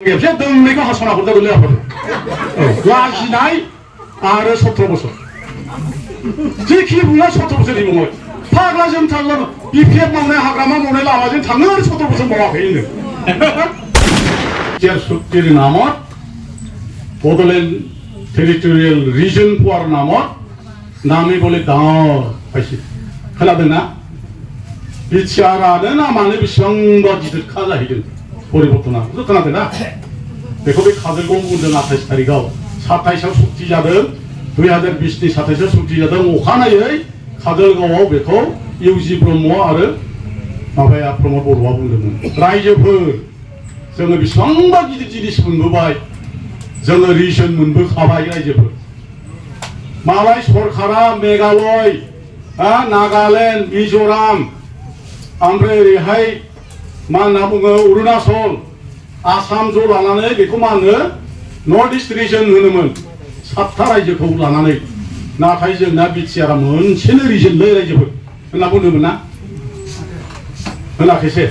खेबसे दोंनैखौ हास'ना हरदो गोरलै आफादो लाजिनाय आरो 17 बोसोर जेखि बुङा 17 बोसोरनि मुङै फाग्लाजों थांला बिपिएफ मावनाय हाग्रामा मावनाय लामाजों थाङो आरो 17 बोसोर मावाखै होनो जेर सुक्तिनि नामत बड'लेण्ड टेरिटरियेल रिजन पुवार नामत नामै बले डाঙर पाइसे खोनादोंना बिटिआरआनो नामानो बेसेबांबा गिदिरखा जाहैदों परिबर्तना खोनादोंना बेखौ बे काजलगाव बुंदों 28 तारिखआव 27आव सुक्ति जादों 2020नि 27आव सुक्ति जादों अखानायै काजलगावआव बेखौ इउजि ब्रह्म आरो माबाया प्रमद बर'आ बुंदोंमोन रायजोफोर जोङो बेसेबांबा गिदिर जिनिस मोनबोबाय जोङो रिजन मोनबोखाबाय रायजोफोर मालाय सरकारा मेघालय नागालेण्ड मिज'राम ओमफ्राय ओरैहाय मा होनना बुङो अरुणाचल आसाम ज' लानानै बेखौ मा होनो नर्थ इस्ट रिजन होनोमोन 7था रायजोखौ लानानै नाथाय जोंना बिटिआरआ मोनसेनो रिजनलै रायजोफोर होनना बुंदोंमोन ना होनाखैसै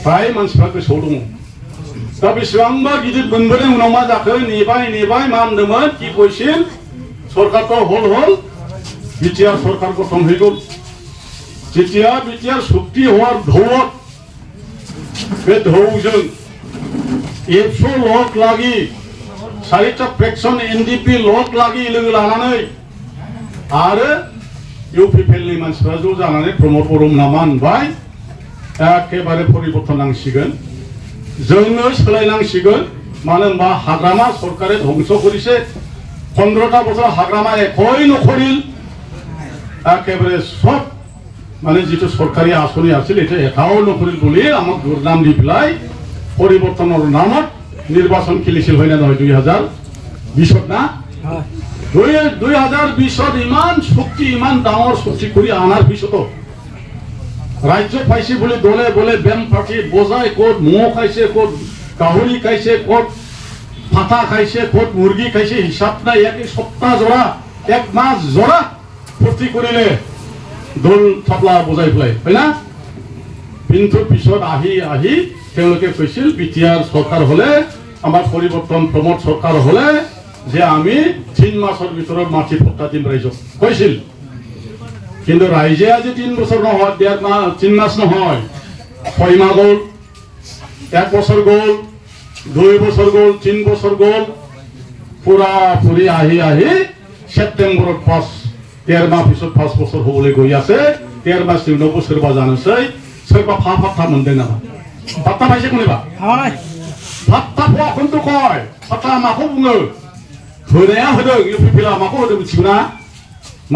फ्राय मानसिफ्रा गोसोआव दङ दा बेसेबांबा गिदिर मोनबोदों उनाव मा जाखो नेबाय नेबाय मा होनदोंमोन कि কৈছিল सरकारखौ हल बिटिआर सरकार गठन হইগল जेतिया बिटिआर सुक्ति हওয়ার ঢৌত बे ঢৌजों 100 लक লাগি 4টা फ्रेक्शन एनडिपि लक লাগি लोगो लानानै आरो इउपिपिएलनि मानसिफ्रा ज' जानानै प्रमद बर'मोना मा होनबाय एखेबारे परिबर्तन नांसिगोन जोंनो सोलायनांसिगोन मानो होनबा हाग्रामा सरकारे ধ্বংস করেছে 15টা বছর हाग्रामा একই নকরিল একেবারে সব মানে যেটো সরকারি আসনি আছিল এটা এটাও নকরিল বলে আমাক দুর্নাম দি পেলাই পরিবর্তনের নামত নির্বাচন খেলিছিল হয় না 2020 না 2020 ইমান শক্তি ইমান ডাঙৰ শক্তি কৰি আনাৰ পিছত राज्य पाइसे बोले दले बोले बेम पार्टी बजाय कोट मो खाइसे कोट गाहरी खाइसे कोट फाटा खाइसे कोट मुर्गी खाइसे हिसाब ना एक सप्ताह जोड़ा एक मास जोड़ा फुर्ती करिले दल थापला बजाय फैलाय हैना किन्तु पिছত आही आही তেওঁলোকে কৈছিল বিটিআর সরকার হলে আমার পরিবর্তন প্রমোদ সরকার হলে যে আমি 3 মাসের ভিতৰত মাটি পট্টা দিম রাইজ কৈছিল কিন্তু রাইজে আজি 3 বছর নহয় 3 মাস নহয় 6 মাহ গল 1 বছর গল 2 বছর গল 3 বছর গল পুরা পুরি আহি আহি সেপ্টেম্বরত 13 মাহ পিছত 5 বছর হবলে গই আছে 13 মাস উনাव बोसोरबा जानोसै सोरबा फाफा मोनदों नामा फात्ता पाइसे कोनिबा फात्ता फखौनोथ' कय फात्ता माखौ बुङो होनाया होदों इउपिपिएलआ माखौ होदों मिथिगौ ना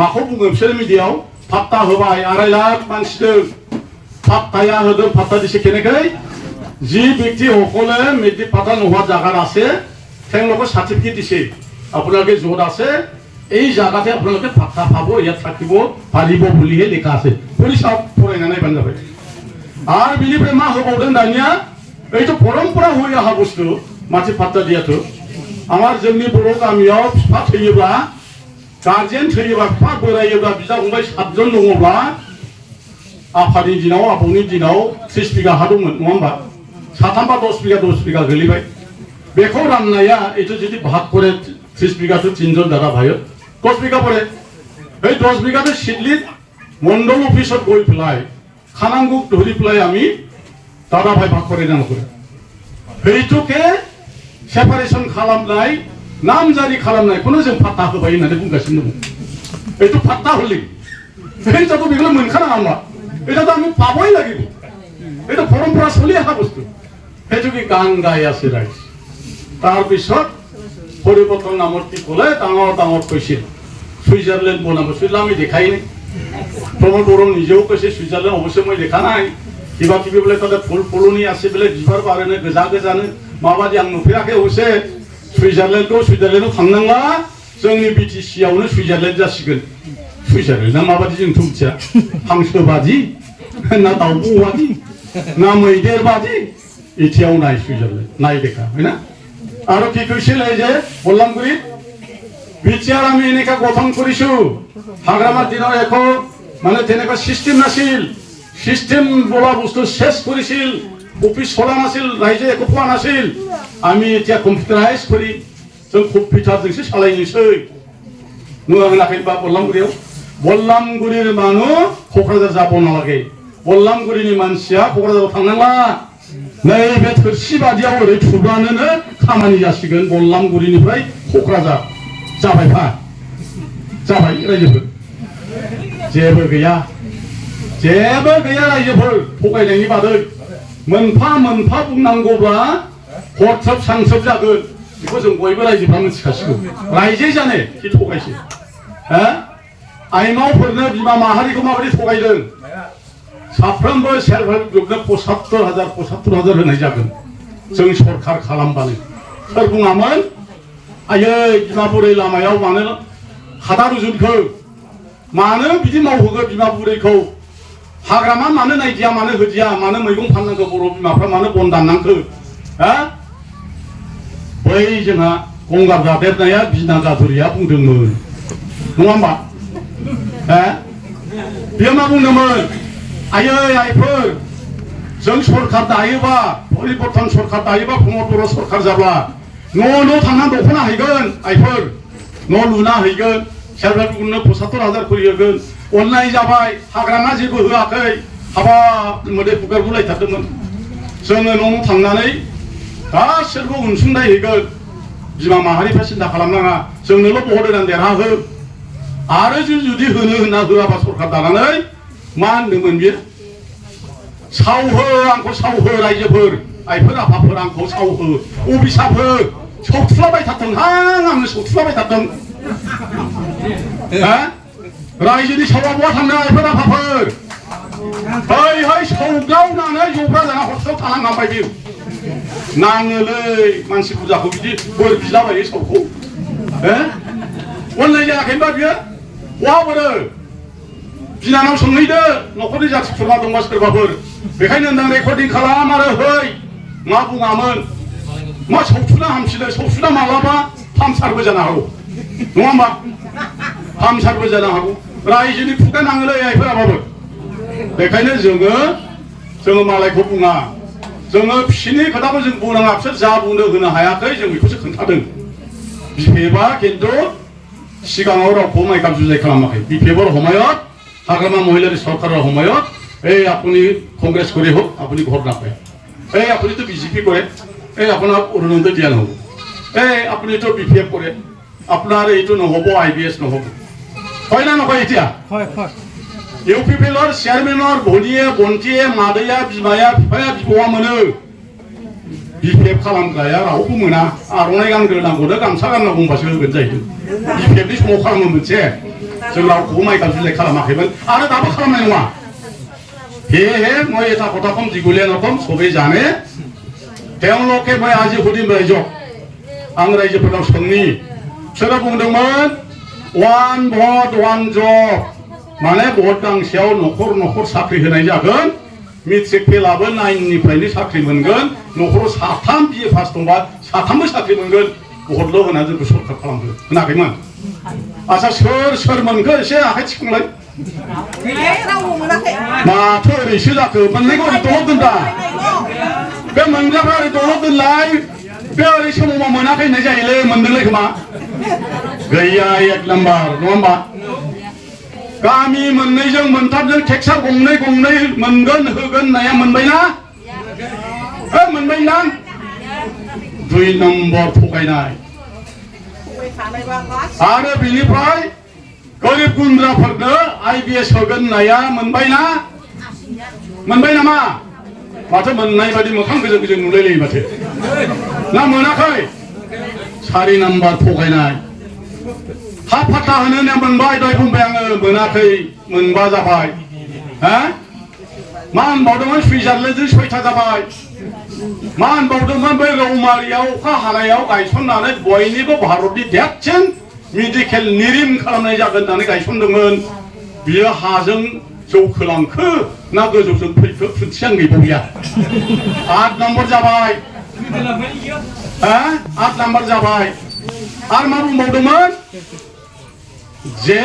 माखौ बुङो बिसोर मिडियायाव फात्ता होबाय 2.5 लाख मानसिदों फात्ताया होदों फात्ता दिसे केनेकै जी व्यक्ति সকলে মেট্ৰিক পাতা নোহোৱা জাগাত আছে তেওঁলোকক সাৰ্টিফিকেট দিছে আপোনালোকে য'ত আছে এই জাগাতে আপোনালোকে ফাত্তা পাব ইয়াত থাকিব পাৰিব বুলিহে লেখা আছে পুলিচক ফৰাইনা নাই বানজাবে আর বিলিপ্রে মা হবাউদों দানিয়া এইটো পৰম্পৰা হৈ অহা বস্তু মাটি ফাত্তা দিয়াটো আমাৰ जोंनि बर' गामियाव फिफा थैयोब्ला गार्जेन थैयोब्ला फिफा बोरायोब्ला बिदा फंबाय 7 जन दङब्ला आफानि दिनाव आबौनि दिनाव 30 बिगा हा दंमोन नङा होमबा साथामबा 10 बिगा गोलैबाय बेखौ राननाया एतो जुदि भाग करे 30 बिगा तो 3 जन दादा भाइयो 10 बिगा परे এই 10 बिगाতে सिडलित मण्डल अफिसत गई पेलाय खानांगुक धरि पेलाय आमी दादा भाइ भाग करे ना नकरे এইটোকে सेपारेशन खालामनाय नाम जारि खालामनायखौनो जों फात्ता होबाय होननानै बुंगासिनो दं এইটো फात्ता হলি এইটাতো বেগুলো मोनखाना আমরা এটাতো আমি পাবই লাগিব এটা পরম্পরা চলি অহা বস্তু সেইটো কি গান গাই আছে রাইজ তার পিছত পরিবর্তন নামৰ কি কলে ডাঙৰ কৈছিল সুইজারল্যান্ড বনাব সুইজারল্যান্ড আমি দেখাই নাই প্রমোদ বড় নিজেও কৈছে সুইজারল্যান্ড অবশ্যই মই দেখা নাই কিবা কিবি বলে তাতে ফুল ফুলনি আছে বলে বিবাर बारेनो गोजा गोजानो माबादि आं नुफेराखै अबसे सुइजारलेण्डआव थांनांला जोंनि बिटिसि आवनो सुइजारलेण्ड जासिगोन सुइजारलेण्डआ माबादि जोंथ' मिथिया हांसो बादि ना दाउब' बादि ना मैदेर बादि एथियाव नाय सुइजारलेण्ड नाय দেখা हैना আৰু কি কৈছিল এই যে বল্লামগুৰি বিটিআর আমি এনেকা গঠন কৰিছো হাগ্ৰামাৰ দিনৰ একো মানে তেনেকা সিস্টেম নাছিল সিস্টেম বলা বস্তু শেষ কৰিছিল अफिस सलानासिल रायजो एख' फुवानासिल आमी এতিয়া कम्पिउटाराइज करि जों कम्पिउटारजोंसो सालायनोसै नुवा होनाखैबा बल्लामगुरिर मानु क'क्राझार जाबाव नालागे बल्लामगुरिनि मानसिया क'क्राझाराव थांनांला नैबे थोरसि बादियाव ओरै थुब्लानो खामानि जासिगोन बल्लामगुरिनिफ्राय क'क्राझार जाबायफा जाबाय रायजोफोर जेबो गैया रायजोफोर थगायनायनि बादै मोनफा मोनफा बुंनांगौब्ला हरथ्रोब सांथ्रोब जागोन बेखौ जों बयबो रायजोफ्रा मिथिखासिगौ रायजो जाने कि थगायसै हा आइमावफोरनो बिमा माहारिखौ माबायदि थगायदों साफ्रोमबो सेल्फ हेल्प ग्रुपनो 75,000 होनाय जागोन जों सरकार खालामबानो सोर बुङामोन आयै बिमा बुरै लामायाव मानो हादा रुजुनखो मानो बिदि मावहोगो बिमा बुरैखौ हाग्रामा मानो नायदिया मानो होदिया मानो मैगं फाननांगौ बर' बिमाफ्रा मानो बन दाननांखो हा बै जोंहा गंगार जादेरनाया बिना जादुरिया बुंदोंमोन नङा होमबा हा बियो मा बुंदोंमोन आयै आइफोर जों सरकार दायोबा परिबर्तन सरकार दायोबा प्रमद बर' सरकार जाब्ला न' थांनानै दख'ना हैगोन आइफोर न' लुना हैगोन सेल्फ हेल्प ग्रुपनो 75,000 खरि होगोन अननाय जाबाय हाग्रामा जेबो होआखै हाबाब मोदै फुगारगुलायथारदोंमोन जोङो न' थांनानै गासैबो अनसुंथाइ हैगोन बिमा माहारिफ्रा सिन्था खालामनाङा जोंनोल' भट होनानै देरहाहो आरो जुदि होना होआबा सरकार दानानै मा होनदोंमोन बियो सावहो आंखौ सावहो रायजोफोर आइफोर आफाफोर आंखौ सावहो अफिसारफोर सौथुलाबायथारदोंहां आंनो सौथुलाबायथारदों रायजोनि सावा बहा थांनो आइफोर आफाफोर है सौदावनानै जब्रा जाना हस्टेलाव थानांबाय बियो नाङोलै मानसि बुरजाखौ बिदि बोर बिलाबायो सावखौ अननाय जायाखैबा बियो बहा बोरो बिनानाव सोंहैदो न'खरनि जाथि खुरमा दंबा सोरबाफोर बेखायनो नों रेकर्डिं खालाम आरो है मा बुङामोन मा सौथुना हामसिनो सौथुना मालाबा फामसारबो जानो हागौ नङा होमबा फामसारबो जानो हागौ रायजोनि खुगा नाङोलै आइफोराबाबो बेखायनो जोङो मालायखौ बुङा जोङो फिसिनि खोथाखौ जों बुंनाङा बिसोर जा बुंनो होनो हायाखै जों बेखौसो खोन्थादों बिफेबा खिन्थु सिगाङाव रावखौ माइकाप जुजाय खालामाखै बिफेबर সময়ত हाग्रामा মহিলার সরকারের সময়ত এই আপনি কংগ্রেস করে হোক আপনি ভোট নাপায় এই আপনি তো বিজেপি করে এই আপনার অরুণোদয় দিয়া নহব এই আপনি তো বিপিএফ করে আপনার এইটো নহব আইবিএস নহব হয় না নকয় এতিয়া ইউপিপিএলৰ চেয়াৰমেনৰ ভনীয়ে বন্তিয়ে মাदैया बिमाया बिफाया बिब'आ मोनो बिपिएफ खालामग्राया रावबो मोना आर'नाइ गानग्रोनांगौनो गामसा गानना बुंबासो होगोन जाहैदों बिपिएफनि समाव खालामो मोनसे जों रावखौबो माइकाप जुजाय खालामाखैमोन आरो दाबो खालामनाय नङा हे মই এটা কথা কম দীঘলীয়া নকম সবেই জানে তেওঁলোকে মই আজি সুধিম ৰাইজক आं रायजोफोरनाव सोंनि सोरबा बुंदोंमोन वान भट वान जब माने भट गांसेयाव न'खर साख्रि होनाय जागोन मेट्रिक फेलाबो 9 निफ्रायनो साख्रि मोनगोन न'खराव साथाम बिए पास दंबा साथामबो साख्रि मोनगोन भटल' होना जोंखौ सरकार खालामदों होनाखैमोन आच्छा सोर मोनखो एसे आखाइ थिखांलाय माथो ओरैसो जाखो मोननायखौ ओरै दलद दोनदा बे मोनग्राफ्रा ओरै दलद दोनलाय बे ओरै समाव मोनाखै होननाय जायोलै मोनदोंलै खोमा गैया 1 नाम्बार नङा होमबा गामि मोननैजों मोनथामजों टेक्सार गंनै मोनगोन होगोन होननाया मोनबायना मोनबायना 2 नम्बर थगायनाय आरो बिनिफ्राय गरिब गुन्द्राफोरनो आइबिएस होगोन होननाया मोनबायना मोनबाय नामा माथो मोननाय बायदि मोखां गोजों नुलायलायो माथो ना मोनाखै 4 नाम्बार थगायनाय हा फाटा होनो होनना मोनबाय दहाय बुंबाय आङो मोनाखै मोनबा जाबाय मा होनबावदोंमोन सुइजारलेण्डजों 6था जाबाय मा होनबावदोंमोन बै रौमारियाव अखा हानायाव गायसननानै बयनिबो भारतनि देरसिन मेडिकेल निरिम खालामनाय जागोन होननानै गायसनदोंमोन बियो हाजों जौखोलांखो ना गोजौजों फैखो खुन्थियानो गैबावलिया 8 नम्बर जाबाय 8 नम्बर जाबाय आरो मा बुंबावदोंमोन जे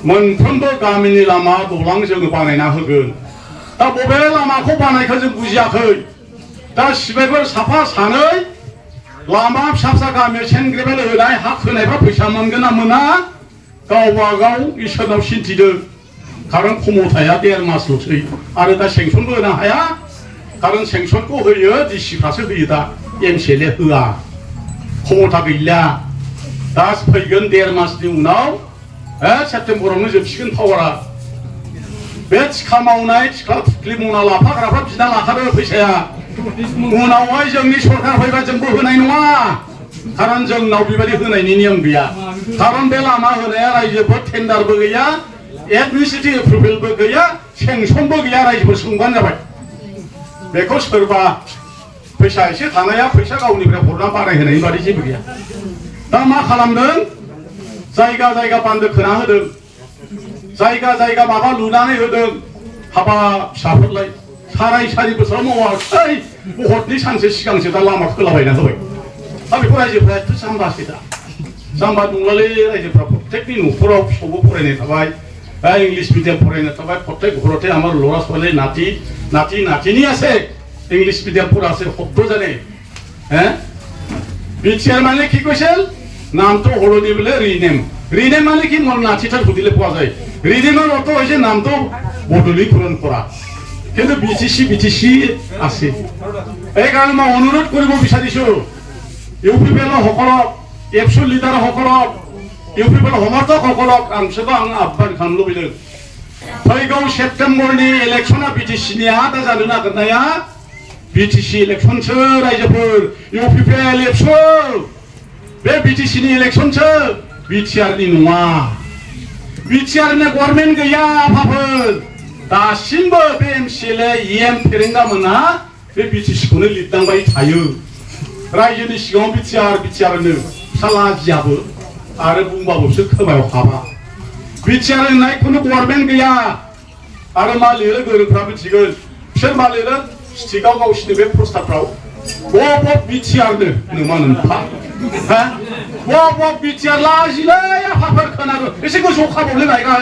मोनफ्रोमबो गामिनि लामा दलां जोङो बानायना होगोन दा बबे लामाखौ बानायखो जों बुजियाखै दा सिबायफोर साफा सानै लामा फिसा फिसा गामियाव सेनग्रेबेल होनाय हा खोनायफ्रा फैसा मोनगोन ना मोना गावबा गाव इसोरनाव सिन्थिदों खारन खमथाया 1.5 मासल'सै आरो दा सेंसनबो होनो हाया खारन सेंसनखौ होयो डिसिफ्रासो होयो दा एमसिएलए होआ खमथा गैला दा फैगोन 1.5 मासनि उनाव सेप्तेम्बरावनो जोबसिगोन पावारा बे थिखा मावनाय थिखा थुख्लि मावना लाफाग्राफ्रा बिना लाखादो फैसाया उनावहाय जोंनि सरकार फैबा जोंबो होनाय नङा खारन जोंनाव बेबायदि होनायनि नियम गैया खारन बे लामा होनाया रायजोफोर टेन्डारबो गैया एडमिनिस्ट्रेटिभ एप्रुभेलबो गैया सेंसनबो गैया रायजोफोर सोंबानो जाबाय बेखौ सोरबा फैसा एसे थानाया फैसा गावनिफ्राय हरना बानायहोनायनि बादै जेबो गैया दा मा खालामदों जायगा जायगा बान्दो खोना होदों जायगा जायगा माबा लुनानै होदों हाबा फिसाफोरलाय साराय बोसोराव मावाखै भटनि सानसे सिगांसो दा लामा खोलाबायना होबाय दा बेखौ रायजोफ्रा एथ' जाम्बासै दा जाम्बा नंलालै रायजोफ्रा प्रत्येकनि न'खराव फिसौबो फरायनाय थाबाय इंलिश मिडियाम फरायनाय थाबाय प्रत्येक घरते আমার ল'ৰা ছোৱালী নাতি আছে इंलिश मिडियाम পঢ়াছে শব্দ জানে বিটিআর মানে কি কৈছিল নামটো হলদি বলে রিনেম মানে কি মোৰ নাতিটা সুধিলে পোৱা যায় রিনেমৰ অৰ্থ হৈছে নামটো বদলীকৰণ কৰা কিন্তু বিটিসি আছে এই কাৰণে মই অনুৰোধ কৰিব বিচাৰিছো ইউপিপিএল সকলক এপসু লিডাৰ সকলক ইউপিপিএল সমৰ্থক সকলক আংশক आं आह्वान खालामनो लुबैदों फैगौ सेप्तेम्बरनि इलेक्शना बिटिसिनि दा जानो नागिरनाया बिटिसि इलेक्शनसो रायजोफोर इउपिपिएल एपसु बे बिटिसिनि इलेक्शनसो बिटिआरनि नङा बिटिआरनि गभर्नमेन्ट गैया आफाफोर दासिमबो बे एमसिएलए इएम फेरेंगा मोनहा बे बिटिसिखौनो लिरनांबाय थायो रायजोनि सिगाङाव बिटिआरनो फिसाला जियाबो आरो बुंबाबो बिसोर खोमायाव हाबा बिटिआर होननाय खुनु गभर्नमेन्ट गैया आरो मा लिरो गोरोंफ्रा मिथिगोन बिसोर मा लिरो स्टिकआव गावसिनि बे प्रस्ताबफ्राव बब बिटिआरनो नोमा नोंफा बब बिटिआर लाजिलै आफाफोर खोनागोन एसे गोजौआव खाबावलै नायगा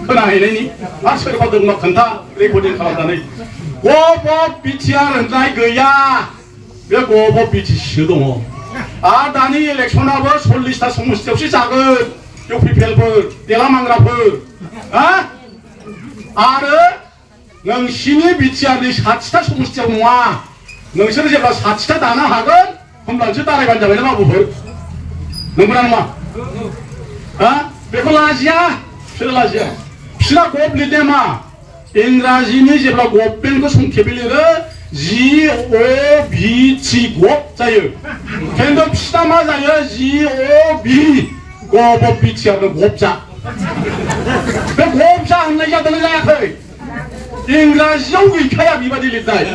खोनाहैनायनि आरो सोरबा दंबा खोन्था रेकर्डिं खालामनानै बब बिटिआर होननाय गैया बे बब बिटिसिसो दङ आरो दानि इलेक्शनाबो 40टा समस्तियावसो जागोन इउपिपिएलफोर देलामांग्राफोर आरो नोंसिनि बिटिआरनि 60टा समस्तियाव नङा नोंसोर जेब्ला 60टा दानो हागोन होमब्लासो दारायबानो जाबाय ना बाबुफोर नंगौना नङा बेखौ लाजिया बिसोर लाजिया बिसोरना गभ लिरनाया मा इंराजिनि जेब्ला गभर्नमेन्टखौ संखेबै लिरो GOVT गभ जायो खिन्थु बिसोरना मा जायो GOV गभ बिटिआरनो गभजा बे गभजा होननाय जादोंना जायाखै इंराजियाव गैखाया बेबादि लिरनाय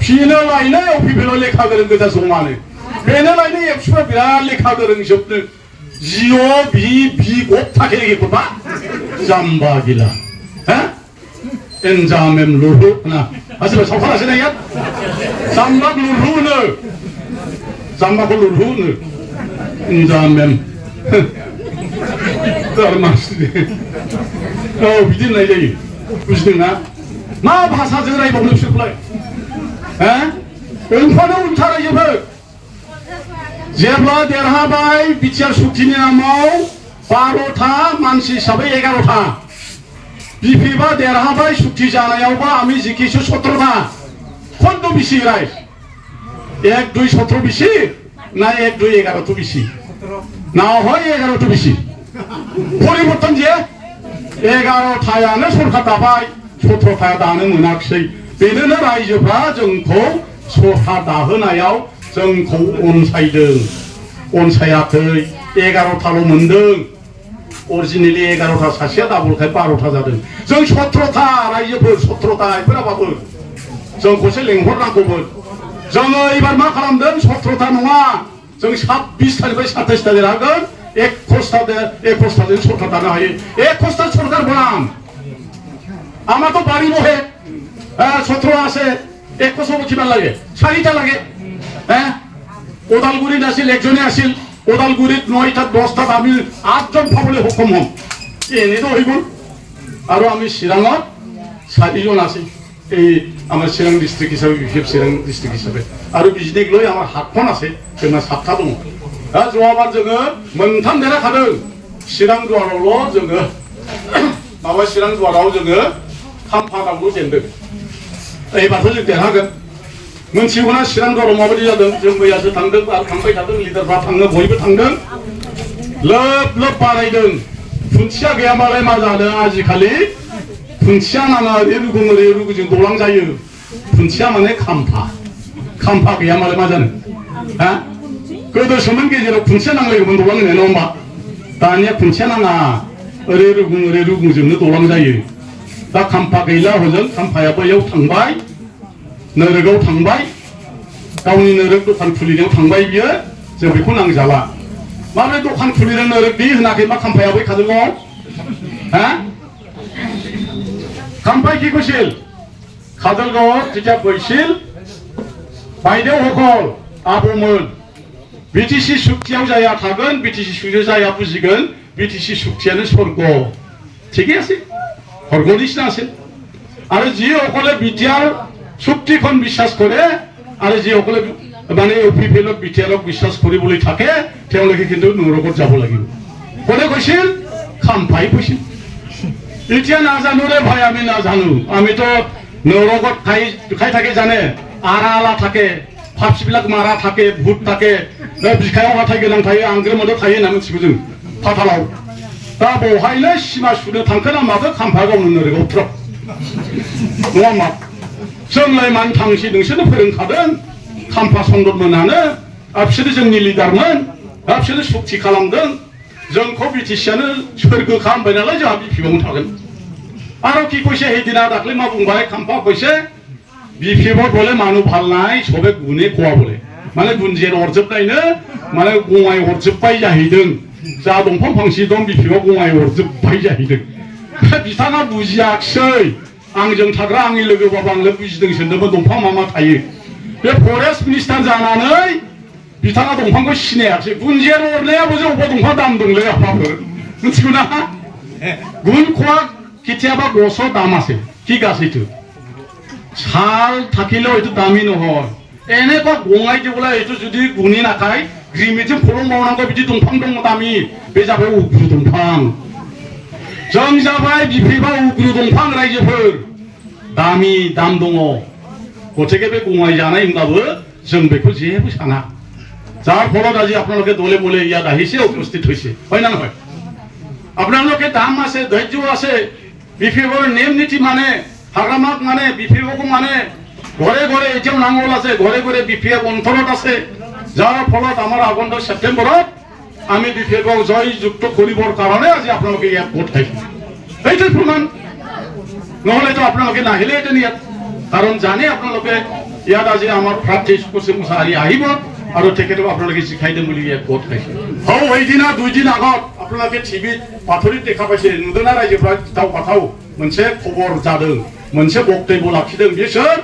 बेनो लायनो इउपिपिएलआव लेखा गोरों गोजा जमानो बेनो लायनो एपसुआ बिराद लेखा गोरों जोबनो GOVV गभ थाखे गभा जाम्बा गिला एनजामेम लुरहु ना आसिबा सावखालासो नाया जाम्बा लुरहु होनो जाम्बाखौ लुरहु होनो एनजामेम बिदि होननाय जायो बुजिदोंना मा भाषाजों रायबावनो बिसोरखौलाय उल्थानो उल्था रायजोफोर जेब्ला देरहाबाय बिटिआर सुक्तिनि नामाव 12टा मानसि हिसाबै 11टा बिपिबा देरहाबाय सुक्ति जानायावबा आम्ही जिखिছো 17टा खन्द बेसि राय 1 2 17 बेसि ना 1 2 11 तो बेसि ना হয় 11 तो बेसि परिबर्तन जे 11टायानो सरकार दाबाय 17टाया दानो मोनाखिसै बेनो रायजोफ्रा जोंखौ सरकार दाहोनायाव जोंखौ अनसायाखै 11टाल' मोनदों अरिजिनेलि 11टा सासेया दाबलखाय 12टा जादों जों 17टा रायजोफोर 17टा एफोराबाबो जोंखौसो लेंहरनांगौमोन जोङो एबार मा खालामदों 17टा नङा जों 26टानिफ्राय 27टा देरहागोन 21টাजों सरकार दानो हायो 21টা সরকার বনাম আমার তো বাড়ি বহে 17 আছে 21 কিমান লাগে 4টা লাগে ওদালগুৰিত আছিল একজনে আছিল ওদালগুৰিত 9টা 10টা আমি 8জন পাবলৈ সক্ষম হম এনেতো হৈ গ'ল আৰু আমি চিৰাঙত 4জন আছিল আমার চিরাং ডিস্ট্রিক্ট হিসাবে বিপিএফ চিরাং ডিস্ট্রিক্ট হিসাবে आरो बिजनेगलै আমার हातफन আছে जोंना 7था दङ दा जवाबार जोङो मोनथाम देरहाखादों चिरां दुवारावल' जोङो माबा चिरां दुवाराव जोङो खाम्फानावल' जेनदों एबारथ' जों देरहागोन मोनथिगौना चिरां दुवाराव माबायदि जादों जों मैयासो थांदों आरो थांबाय थादों लिडारफ्रा थाङो बयबो थांदों लोब लोब बारायदों खुन्थिया गैयाबालाय मा जादों आजिखालि खुन्थिया नाङा ओरै रुगुं जों दलां जायो खुन्थिया माने खाम्फा गैयाबालाय मा जानो हा गोदोसोमोन गेजेराव खुन्थिया नांलायगौमोन दलां होननाय नङा होमबा दानिया खुन्थिया नाङा ओरै रुगुंजोंनो दलां जायो दा खाम्फा गैला हजों खाम्फाया बैयाव थांबाय नोरोगाव थांबाय गावनि नोरोग दखान खुलिनायाव थांबाय बियो जों बेखौ नांजाला माबे दखान खुलिदों नोरोग बि होनाखै मा खाम्फाया बै काजलगावआव हा खाम्फाय কি কৈছিল काजलगावआव যেতিয়া গৈছিল বাইদেউ সকল आबौमोन बिटिसि सुक्तियाव जाया थागोन बिटिसि सुक्तियाव जाया बुजिगोन बिटिसि सुक्तियानो स्वर्ग ঠিকই আছে স্বর্গ নিচিনা আছে আৰু যিসকলে বিটিআৰ চুক্তিখন বিশ্বাস কৰে আৰু যিসকলে মানে ইউপিপিএলক বিটিআৰক বিশ্বাস কৰিবলৈ থাকে তেওঁলোকে কিন্তু নৰকত যাব লাগিব কোনে কৈছিল খাম্পাই কৈছিল এতিয়া নাজানো ৰে ভাই আমি নাজানো আমিতো নৰকত খাই থাকে জানে আৰালা থাকে फापसिबिलाक मारा थाके भूत थाके बिखायाव हाथाय गोनां थायो आंग्रोमोदो थायो होनना मिथिगौ जों फाथालाव दा बेवहायनो सिमा सुनो थांखोना माखो खाम्फा गावनो नोरोगाव ट्रक नङा मा जोंलाय मानो थांसै नोंसोरनो फोरोंखादों खाम्फा संदर मोनानो बिसोरो जोंनि लिडारमोन बिसोरो सुक्ति खालामदों जोंखौ बिटिसियानो सोरगो खालामबाय नालाय जोंहा बिपिएफआवनो थागोन आरो কি কৈছে সেইদিনা दाख्लै मा बुंबाय खाम्फा কৈছে बिपिएफआव बोले मानु फालनाय सबे गुने खवा बोले माने गुनजेर अरजोबनायनो माने गङाय अरजोबबाय जाहैदों जा दंफां फांसे दं बिपिएफआव गङाय अरजोबबाय जाहैदों बिथाङा बुजियाखिसै आंजों थाग्रा आंनि लोगोबाबो आंनो बुजिदों सोंदोंमोन दंफां मा थायो बे फरेस्ट मिनिस्टार जानानै बिथाङा दंफांखौ सिनायाखिसै गुनजेर अरनायाबो जे अबेबा दंफां दाम दंलै आफाफोर मिथिगौ ना गुन खवा केতিয়াबा गस' दाम আছে ঠিক আছে ছাল থাকিলেও এইটো দামী নহয় এনেকুৱা গঙাই দিবলৈ এইটো যদি গুণি নাখায় গ্ৰিমিটিং ফলং মাवनांगौ बिदि दंफां दङ दामि बे जाबाय उग्रु दंफां जों जाबाय बिपिएफआव उग्रु दंफां रायजोफोर दामि दाम दङ गथिखे बे गङाय जानाय होनब्लाबो जों बेखौ जेबो साना যার ফলত আজি আপোনালোকে দলে বলে ইয়াত আহিছে উপস্থিত হৈছে হয় না নহয় আপোনালোকে দাম আছে ধৈৰ্য আছে বিপিএফৰ নিয়ম নীতি মানে হাগ্ৰামাক মানে বিপিএফক মানে ঘৰে ঘৰে এতিয়াও নাঙল আছে ঘৰে ঘৰে বিপিএফ অন্তৰত আছে যাৰ ফলত আমাৰ আগন্তুক সেপ্টেম্বৰত আমি বিপিএফক জয়যুক্ত কৰিবৰ কাৰণে আজি আপোনালোকে ইয়াত ভোট খাইছে এইটো প্ৰমাণ নহ'লেতো আপোনালোকে নাহিলেহেঁতেন ইয়াত কাৰণ জানে আপোনালোকে ইয়াত আজি আমাৰ প্ৰাৰ্থী সুকুশি মুছাহাৰী আহিব আৰু তেখেতক আপোনালোকে শিকাই দিম বুলি ইয়াত ভোট খাইছে হও এইদিনা 2 দিন আগত আপোনালোকে টিভিত পাথৰিত দেখা পাইছে নুদনা ৰাজ্যफ्रा दाव बाथाव मोनसे खबर जादों मोनसे बक्तब्य लाखिदों बिसोर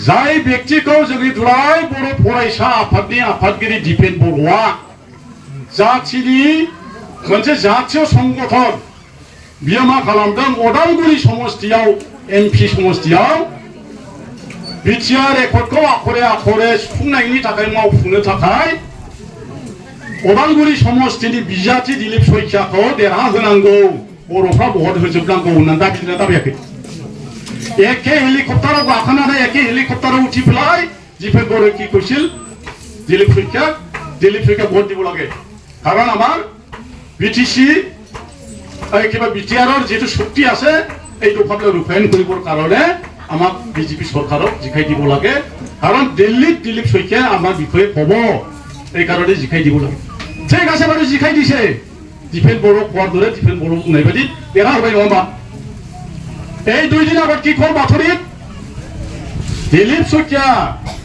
जाय व्यक्तिखौ जोंनि दुलाराय बर' फरायसा आफादनि आफादगिरि दिपेन बर'आ जाथिनि मोनसे जातीय संगठन बियो मा खालामदों अदालगुरि समस्तियाव एमपि समस्तियाव बिटिआर रेकर्डखौ आखरे आखरे सुफुंनायनि थाखाय मावफुंनो थाखाय अदालगुरि समस्तिनि बिजाथि दिलीप सयखियाखौ देरहाहोनांगौ बर'फ्रा भट होजोबनांगौ होननानै दाबिदोंना दाबियाखै एखे हेलिकप्टाराव गाखोनानै एखे हेलिकप्टाराव उठिफ्लाय दिपेन बर' কি কৈছিল দিলীপ শইকীয়া ভোট দিব লাগে কাৰণ আমাৰ বিটিসি কিবা বিটিআৰৰ যেটো শক্তি আছে এই দফাটো ৰূপায়ণ কৰিবৰ কাৰণে আমাক বিজেপি চৰকাৰক জিকাই দিব লাগে কাৰণ দিল্লীত দিলীপ শইকীয়া আমাৰ বিষয়ে ক'ব এই কাৰণে জিকাই দিব লাগে ঠিক আছে বাৰু জিকাই দিছে দিপেন বড়ো কোৱাৰ দৰে দিপেন বড়ো বুंनाय बायदि দেৰা হবাই নহ বা এই 2 দিন আগত কি কল বাতৰিত দিলীপ শইকীয়া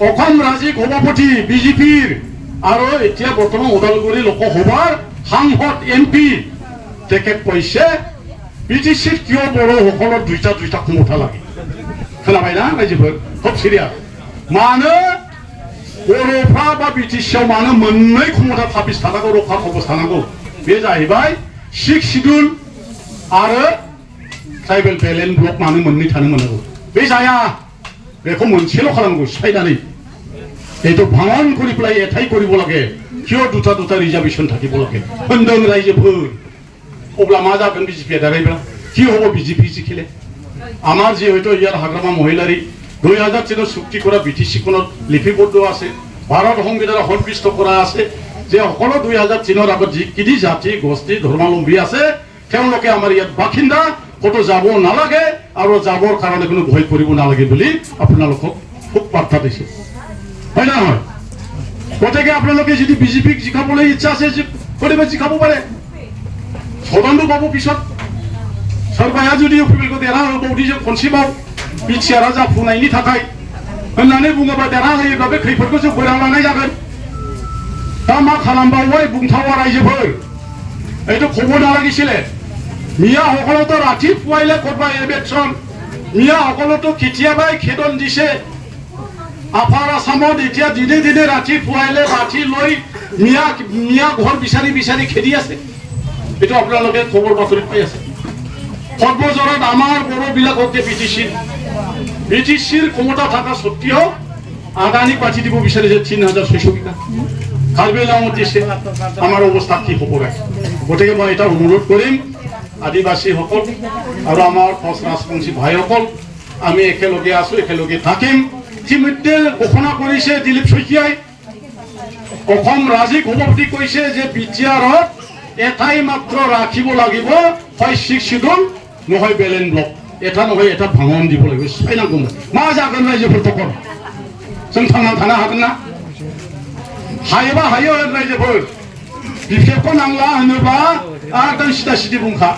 অসম ৰাজ্যিক সভাপতি বিজেপিৰ আৰু এতিয়া বৰ্তমান ওদালগুৰি লোকসভাৰ সাংসদ এমপি তেখেত কৈছে বিটিসিত কিয় বড়ো সকলৰ দুইটা ক্ষমতা লাগে खोनाबायना रायजोफोर খুব सिरियास मानो बर'फ्रा बा बिटिसिआव मानो मोननै क्षमता थाबिस थानांगौ रखा खबस थानांगौ बे जाहैबाय 6 शिड्युल आरो ट्राइबेल बेलेन्स ब्लक मानो मोननै थानो मोनांगौ बे जाया बेखौ मोनसेल' खालामनांगौ सिफायनानै এইটো ভাঙন কৰি পেলাই এঠাই কৰিব লাগে কিয় দুটা দুটা ৰিজাৰ্ভেশ্যন থাকিব লাগে होनदों ৰাইজোफोर अब्ला मा जागोन बिजेपिया दारायब्ला কি হ'ব বিজেপি জিকিলে আমাৰ যে হয়তো ইয়াৰ হাগ্ৰামা মহিলাৰী 2003 চুক্তি কৰা বিটিসি খনত লিপিবদ্ধ আছে ভাৰত সংবিধানত সন্নিৱিষ্ট কৰা আছে যে সকলো 2003 আগত যিকিদি জাতি গোষ্ঠী ধৰ্মাৱলম্বী আছে তেওঁলোকে আমাৰ ইয়াত বাসিন্দা কতো যাব নালাগে আৰু যাবৰ কাৰণে কোনো ভয় কৰিব নালাগে বুলি আপোনালোকক খুব বাৰ্তা দিছে হয় না হয় গতিকে আপোনালোকে যদি বিজেপিক জিকাবলৈ ইচ্ছা আছে যে কৰিব জিকাব পাৰে সদনটো পাব পিছত सोरबाया जुदि इउपिपिएलखौ देरहाहोबावदिजों खनसेबाव बिटिआरआ जाफुंनायनि थाखाय होननानै बुङोबा देरहाहोयोब्ला बे खैफोदखौ जों बोराव लानाय जागोन दा मा खालामबावबाय बुंथावा रायजोफोर এইটো ক'ব নালাগিছিলে মিয়া সকলোতো ৰাতিপুৱাইলে কৰবা ইলেকশ্যন মিয়া সকলোতো কেতিয়াবাই খেদন দিছে আপাৰ আসামত এতিয়া দিনে দিনে ৰাতিপুৱাইলে লাঠি লৈ মিয়া ঘৰ বিচাৰি বিচাৰি খেদি আছে এইটো আপোনালোকে খবৰ বাতৰিত পাই আছে পদ্মজৰত আমাৰ বড়োবিলাককে বিটিসিৰ ক্ষমতা থাকা সত্ত্বেও আদানি পাঠি দিব বিচাৰিছে 3600 বিঘা কাৰ্বি আংলঙত দিছে আমাৰ অৱস্থা কি হ'ব গতিকে মই এটা অনুৰোধ কৰিম আদিবাসীসকল আৰু আমাৰ কোচ ৰাজবংশী ভাইসকল আমি একেলগে আছো একেলগে থাকিম ইতিমধ্যে ঘোষণা কৰিছে দিলীপ শইকীয়াই অসম ৰাজ্যিক সভাপতি কৈছে যে বিটিআৰত এটাই মাত্ৰ ৰাখিব লাগিব হয় 6 শিডুল নহয় বেলেন ব্লক এটা নহয় এটা ভাঙন দিব লাগিব সিফাইনাंगौ मा जागोन रायजोफोरखौ कर जों थांना थानो हागोन ना हायोबा हायो रायजोफोर बिफेखौ नांला होनोबा एकदम सिदा सिदि बुंखा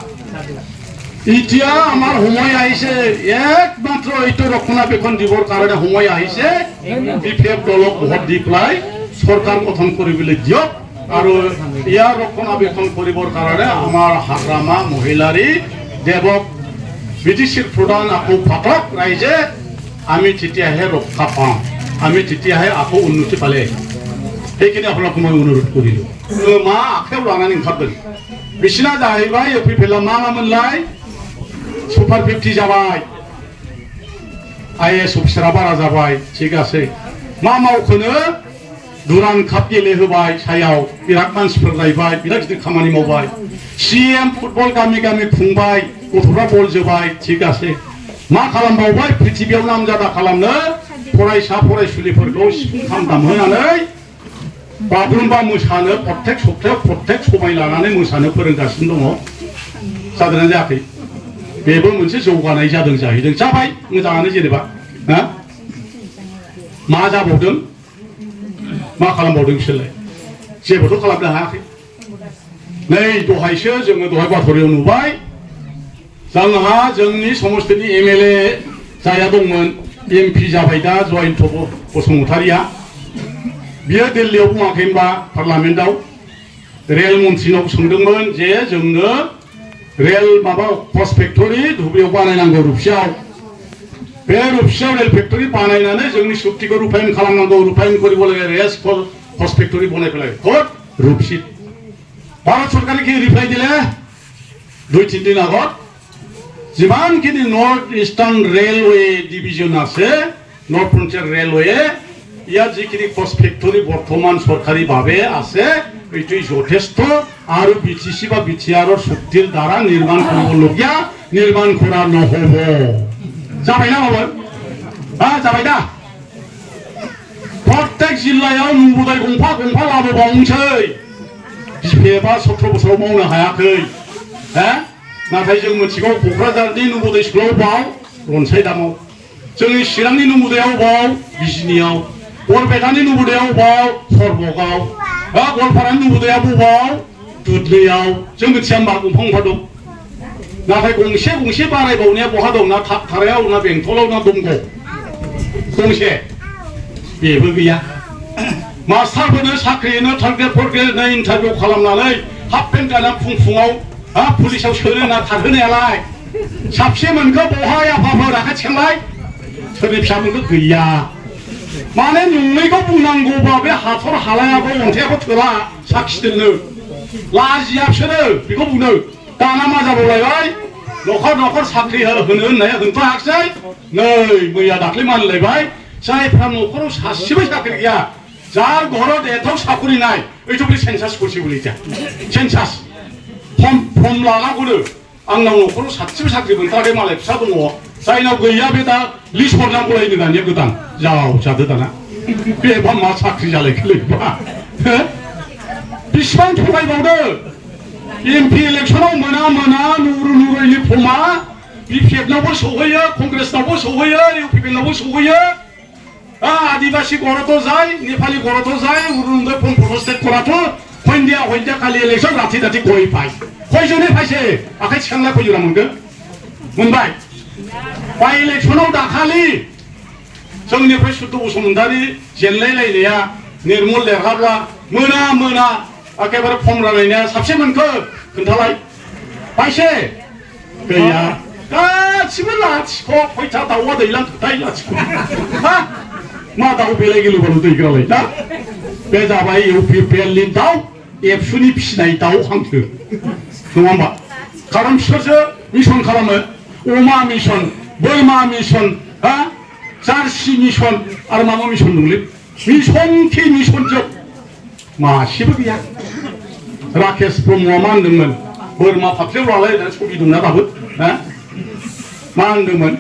इतिया আমার সময় আইছে একমাত্র এইটো রক্ষণাবেক্ষণ দিবৰ কাৰণে সময় আহিছে বিফেক দলক ভোট দি পেলাই সরকার গঠন কৰিবলৈ দিয়ক আৰু ইয়াৰ ৰক্ষণাবেক্ষণ কৰিবৰ কাৰণে আমাৰ হাগ্ৰামা মহিলাৰী দেৱক বিটিসিৰ প্ৰধান আকৌ ফাটক ৰাইজে আমি তেতিয়াহে ৰক্ষা পাম আমি তেতিয়াহে আকৌ উন্নতি পালে সেইখিনি আপোনালোকক মই অনুৰোধ কৰিলো मा आखायाव लानानै ओंखारदों बिसिना जाहैबाय इउपिपिएलआ मा मोनलाय सुपार 50 जाबाय आईएएस अफिसारा बारा जाबाय ঠিক আছে मा मावखोनो दुरान काप गेलेहोबाय सायाव बिराद मानसिफोर नायबाय बिराद गिदिर खामानि मावबाय सीएम फुटबल गामि गामि खुंबाय गथ'फ्रा बल जोबाय ঠিক আছে मा खालामबावबाय पृथिबीयाव नामजादा खालामनो फरायसा फरायसुलिफोरखौ सिफुं खाम दामहोनानै बागुरुम्बा मोसानो प्रत्येक सप्तायाव प्रत्येक समाय लानानै मोसानो फोरोंगासिनो दङ जादोंना जायाखै बेबो मोनसे जौगानाय जादों जाहैदों जाबाय मोजाङानो जेनेबा हा मा जाबावदों मा खालामबावदों बिसोरलाय जेबोथ' खालामनो हायाखै नै दहायसो जोङो दहाय बाथ'रियाव नुबाय जोंहा जोंनि समस्थिनि एमएलए जाया दंमोन एमपि जाबाय दा जयन्त बसुमतारिया बियो दिल्लीयाव बुङाखै होनबा पार्लामेन्टआव रेल मन्त्रिनाव सोंदोंमोन जे जोंनो रेल माबा पस्ट फेक्टरि धुबुरियाव बानायनांगौ रुपसियाव बे रुपसियाव रेल फेक्टरि बानायनानै जोंनि सुक्तिखौ रुपायन खालामनांगौ रुपायन কৰিব লাগে रेल पस्ट फेक्टरि बनायफैलाय कत रुपसि भारत सरकारे কি রিপ্লাই দিলে 2-3 দিন আগত যিমানখিনি নৰ্থ ইষ্টাৰ্ণ ৰেলৱে ডিভিজন আছে নৰ্থ ফ্ৰণ্টিয়াৰ ৰেলৱে ইয়াত যিখিনি পষ্ট ফেক্টৰি বৰ্তমান চৰকাৰীভাৱে আছে এইটোই যথেষ্ট আৰু বিটিসি বা বিটিআৰৰ শক্তিৰ দ্বাৰা নিৰ্মাণ কৰিবলগীয়া নিৰ্মাণ কৰা নহ'ব जाबाय ना बाबा जाबाय दा प्रत्येक जिल्लायाव नुबोदाय गंफा गंफा लाबोबावनोसै बिफाया 17 बोसोराव मावनो हायाखै नाथाय जों मिथिगौ क'क्राझारनि नुबोदाय स्कुलाव बाव रनसायदामाव जोंनि चिरांनि नुबोदायाव बाव बिजनियाव बरपेटानि नुबोदायाव बाव सरबगाव गवालपारानि नुबोदाया बाव दुधनैयाव जों मिथिया होनबा गंफा गंफा दं नाथाय गंसे गंसे बारायबावनाया बहा दं ना थारायाव ना बेंटलाव ना दंग गंसे बेबो गैया मास्टारफोरनो साख्रिनो टार्गेट फरगेटनो इन्टारभिउ खालामनानै हाफ पेन्ट गानना फुङाव पुलिसाव सोनो ना खारहोनायालाय साबसे मोनखो बहाय आफाफोर आखाइ थिखांलाय सोरनि फिसा मोनखो गैया माने नङैखौ बुंनांगौबा बे हाथर हालायाबो अन्थायाबो थोला साखि दोननो लाजिया बिसोरो बेखौ बुंनो दाना मा जाबावलायबाय न'खर साख्रि होनो होननाया होनथ'आखिसै नै मैया दाख्लै मानिलायबाय जायफ्रा न'खराव सासेबो साख्रि गैया যার ঘরত এত চাকরি নাই এইটো বলে সেন্সাস করছে বলে এটা সেন্সাস ফর্ম লানাंगौनो आंनाव न'खराव सासेबो साख्रि मोनथाराखै मालाय फिसा दङ जायनाव गैया बे दा लिस्ट हरनांगौलायनो दानिया गोदान जाव जादो दाना बेबा मा साख्रि जालायखोलैबा बिसिबां थगायबावदो एमपि इलेक्सनाव मोना नुरुलि फर्मा बिपिएफनावबो सौहैयो कंग्रेसनावबो सौहैयो इउपिपिएलनावबो सौहैयो आदिबासी गरत যায় नेपाली गरत যায় उरुंदे फर्म प्रस्टेट कराथ हइन्दिया खालि इलेक्सन राथि गय पाय कयजने पाइसे आखाइ थिखांना कयजना मोनदो मोनबाय बाय इलेक्सनाव दाखालि जोंनिफ्राय सुद्ध बसुमतारी जेनलायलायनाया निर्मल देरहाब्ला मोना एखेबारे फर्म रानलायनाया साबसे मोनखो खोन्थालाय पाइसे गैया गासिबो लाथिख' खयथा दाउआ दैलां खोथाय लाथिख' हा मा दाउ बेलाय गेलुबाल' दैग्रालाय दा बे जाबाय इउपिपिएलनि दाउ एबसुनि फिसिनाय दाउ हांसो नङा होमबा खारन बिसोरसो मिसन खालामो अमा मिसन बोरमा मिसन हा जार्सि मिसन आरो मा मिसन दंलै मिसन कि मिसन जोब मासेबो गैया राकेश ब्रह्मआ मा होनदोंमोन बोरमा फाफ्लियाव लालायनानै छबि दंना दाबो हा मा होनदोंमोन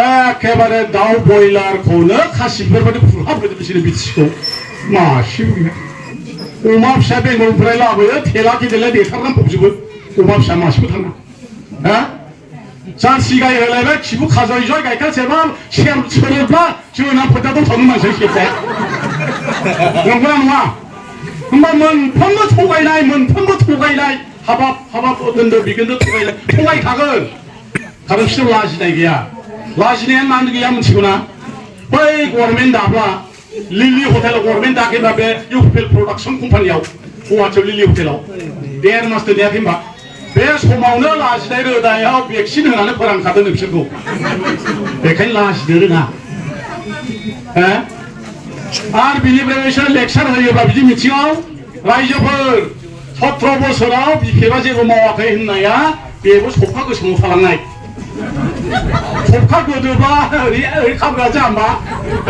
एखेबारे दाउ बयलारखौनो खासिफोरबायदि फुहाबहोदो बिसोरो बिटिसिखौ मासेबो गैया अमा फिसा बेंगलनिफ्राय लाबोयो थेला गेदेरलाय देथारनानै फबजोबो अमा फिसा मासेबो थाङा हा जार्सि गाय होलायबाय खिबु खाजय गाइखेर सेरबा सेरोब्ला जोंना फोथाराव थाङो मानसिया सेरजाया नंगौना नङा होमबा मोनफ्रोमबो थगायनाय हाबाब दोन्दो बिगोन्दो थगायखागोन खारन बिसोर लाजिनाय गैया लाजिनाया मानो गैया मिथिगौना बै गभर्नमेन्ट दाब्ला लिलि हटेलाव गभर्नमेन्ट दाखैबा बे इउपिपिएल प्रडाक्सन कम्पानियाव गुवाहाटियाव लिलि हटेलाव 1.5 मास दोननायाखै होमबा बे समावनो लाजिनाय रोदायाव भेक्सिन होनानै फोरानखादों बिसोरखौ बेखायनो लाजिनो रोङा आरो बिनिफ्राय बिसोर लेक्सार होयोब्ला बिदि मिथिङाव रायजोफोर 17 बोसोराव बिपिएफआ जेबो मावाखै होननाया बेबो सौखा गोसोमाव थालांनाय सौखा गोदोबा ओरै खाब्रा जाम्बा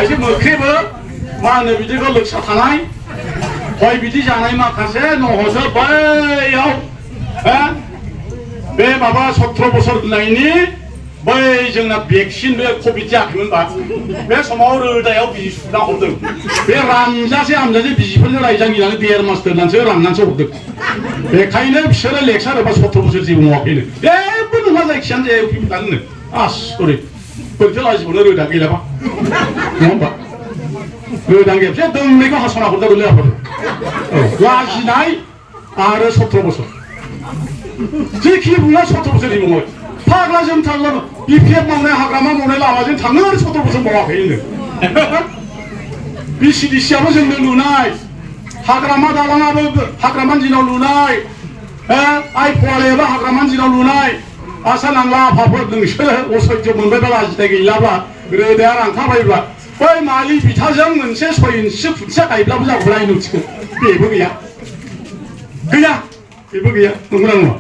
एसे मोख्रेबो मा होनो बिदिखौ लोगसा थानाय हय बिदि जानाय माखासे नहसो बैयाव बे माबा 17 बोसोर होननायनि बै जोंना भेक्सिन बे कभिड जायाखैमोनबा बे समाव रोदायाव बिजि सुना हरदों बे रानजासे हामजासे बिजिफोरनो रायजांगिनानै 1.5 मास दोननानैसो राननानैसो हरदों बेखायनो बिसोरो लेक्सार होबा 17 बोसोर जेबो मावाखैनो जेबो नङा जायखियानो जाया इउपिपिएलनो आसरित बोरैथो लाजिबावनो रोदा गैलाबा नङा होमबा रोदा गैयासै दोंनैखौ हास'ना हरदों लेयाफोर लाजिनाय आरो 17 बोसोर जेखि बुङा 17 बोसोरनि मुङै फाग्ला जों थांला बिपिएफ मावनाय हाग्रामा मावनाय लामाजों थाङो 17 बोसोर मावाखै होनो बिसिडिसिआबो जोंनो लुनाय हाग्रामा दालाङाबो हाग्रामानि दिनाव लुनाय आइ फवालियाबो हाग्रामानि दिनाव लुनाय आसा नांला आफाफोर नोंसोरो असयज मोनबायबा लाजिनाय गैलाब्ला रोदाया रानखाबायब्ला बै मालि बिथाजों मोनसे 6 इन्चि खुन्थिया गायब्लाबो जागौलाय न'थिखौ बेबो गैया बेबो गैया नंगौना नङा